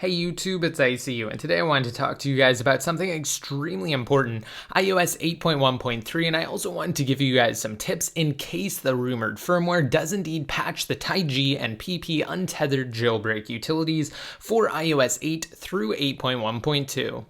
Hey YouTube, it's ICU, and today I wanted to talk to you guys about something extremely important, iOS 8.1.3, and I also wanted to give you guys some tips in case the rumored firmware does indeed patch the TaiG and PP Untethered jailbreak utilities for iOS 8 through 8.1.2.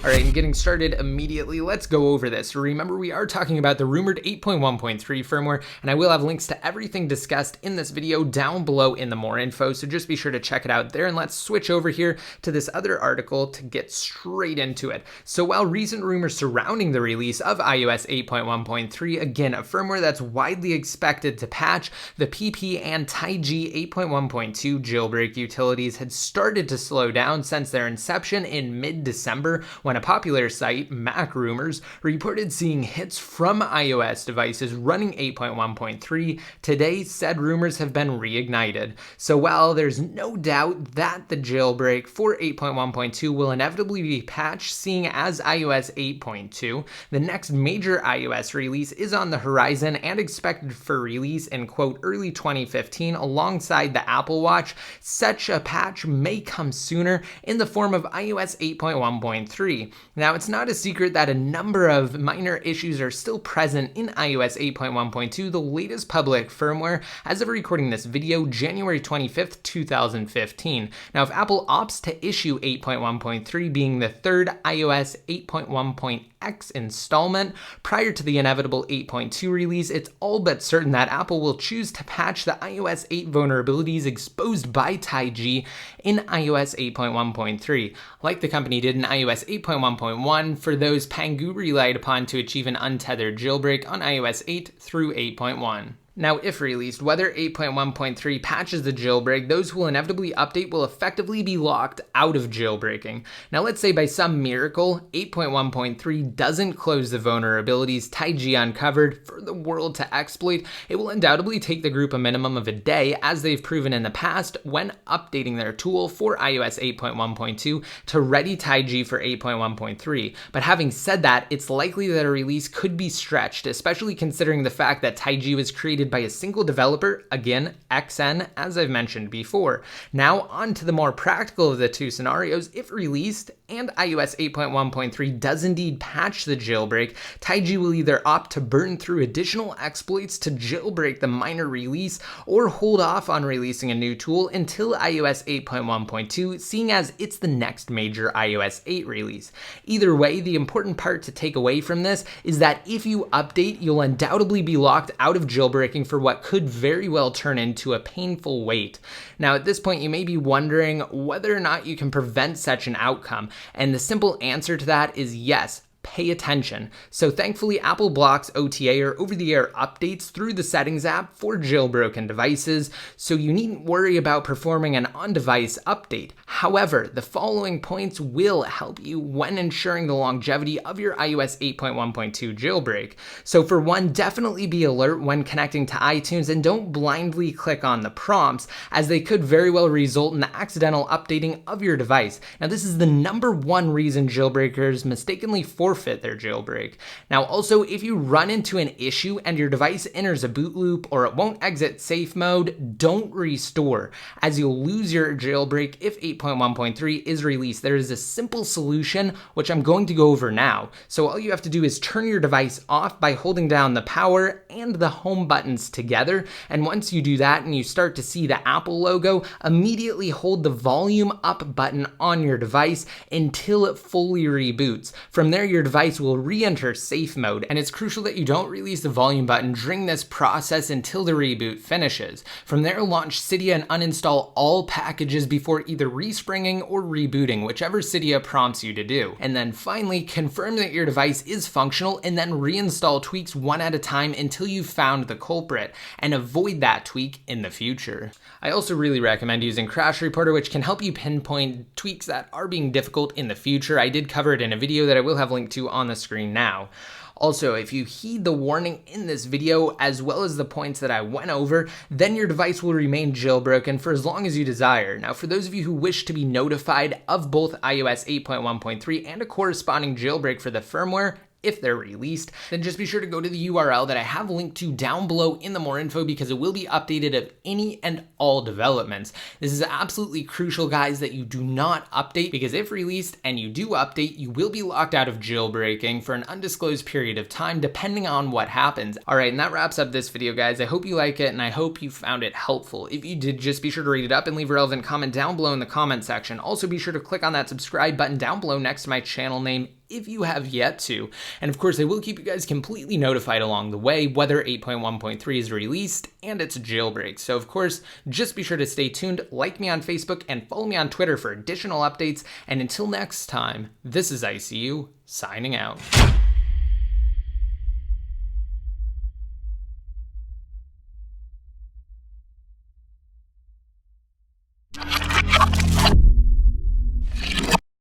Alright, and getting started immediately, let's go over this. Remember, we are talking about the rumored 8.1.3 firmware, and I will have links to everything discussed in this video down below in the more info, so just be sure to check it out there, and let's switch over here to this other article to get straight into it. So while recent rumors surrounding the release of iOS 8.1.3, again, a firmware that's widely expected to patch the PP and TaiG 8.1.2 jailbreak utilities had started to slow down since their inception in mid-December, when a popular site, Mac Rumors, reported seeing hits from iOS devices running 8.1.3, today said rumors have been reignited. So while there's no doubt that the jailbreak for 8.1.2 will inevitably be patched, seeing as iOS 8.2, the next major iOS release is on the horizon and expected for release in, quote, early 2015 alongside the Apple Watch. Such a patch may come sooner in the form of iOS 8.1.3. Now, it's not a secret that a number of minor issues are still present in iOS 8.1.2, the latest public firmware as of recording this video, January 25th, 2015. Now, if Apple opts to issue 8.1.3, being the third iOS 8.1.x installment prior to the inevitable 8.2 release, it's all but certain that Apple will choose to patch the iOS 8 vulnerabilities exposed by TaiG in iOS 8.1.3, like the company did in iOS 8.1.1 for those Pangu relied upon to achieve an untethered jailbreak on iOS 8 through 8.1. Now, if released, whether 8.1.3 patches the jailbreak, those who will inevitably update will effectively be locked out of jailbreaking. Now, let's say by some miracle, 8.1.3 doesn't close the vulnerabilities TaiG uncovered for the world to exploit. It will undoubtedly take the group a minimum of a day, as they've proven in the past when updating their tool for iOS 8.1.2 to ready TaiG for 8.1.3. But having said that, it's likely that a release could be stretched, especially considering the fact that TaiG was created by a single developer, again, XN, as I've mentioned before. Now, on to the more practical of the two scenarios. If released and iOS 8.1.3 does indeed patch the jailbreak, TaiG will either opt to burn through additional exploits to jailbreak the minor release or hold off on releasing a new tool until iOS 8.1.2, seeing as it's the next major iOS 8 release. Either way, the important part to take away from this is that if you update, you'll undoubtedly be locked out of jailbreaking for what could very well turn into a painful wait. Now, at this point, you may be wondering whether or not you can prevent such an outcome, and the simple answer to that is yes. Pay attention. So thankfully, Apple blocks OTA or over-the-air updates through the settings app for jailbroken devices, so you needn't worry about performing an on-device update. However, the following points will help you when ensuring the longevity of your iOS 8.1.2 jailbreak. So for one, definitely be alert when connecting to iTunes and don't blindly click on the prompts, as they could very well result in the accidental updating of your device. Now, this is the number one reason jailbreakers mistakenly forfeit their jailbreak. Now, also, if you run into an issue and your device enters a boot loop or it won't exit safe mode, don't restore, as you'll lose your jailbreak if 8.1.3 is released. There is a simple solution, which I'm going to go over now. So all you have to do is turn your device off by holding down the power and the home buttons together. And once you do that and you start to see the Apple logo, immediately hold the volume up button on your device until it fully reboots. From there, your device will re-enter safe mode, and it's crucial that you don't release the volume button during this process until the reboot finishes. From there, launch Cydia and uninstall all packages before either respringing or rebooting, whichever Cydia prompts you to do. And then finally, confirm that your device is functional and then reinstall tweaks one at a time until you've found the culprit, and avoid that tweak in the future. I also really recommend using Crash Reporter, which can help you pinpoint tweaks that are being difficult in the future. I did cover it in a video that I will have linked to on the screen now. Also, if you heed the warning in this video, as well as the points that I went over, then your device will remain jailbroken for as long as you desire. Now, for those of you who wish to be notified of both iOS 8.1.3 and a corresponding jailbreak for the firmware, if they're released, then just be sure to go to the URL that I have linked to down below in the more info, because it will be updated of any and all developments. This is absolutely crucial, guys, that you do not update, because if released and you do update, you will be locked out of jailbreaking for an undisclosed period of time, depending on what happens. All right, and that wraps up this video, guys. I hope you like it, and I hope you found it helpful. If you did, just be sure to rate it up and leave a relevant comment down below in the comment section. Also, be sure to click on that subscribe button down below next to my channel name if you have yet to. And of course, I will keep you guys completely notified along the way whether 8.1.3 is released and it's a jailbreak. So of course, just be sure to stay tuned, like me on Facebook, and follow me on Twitter for additional updates. And until next time, this is ICU signing out.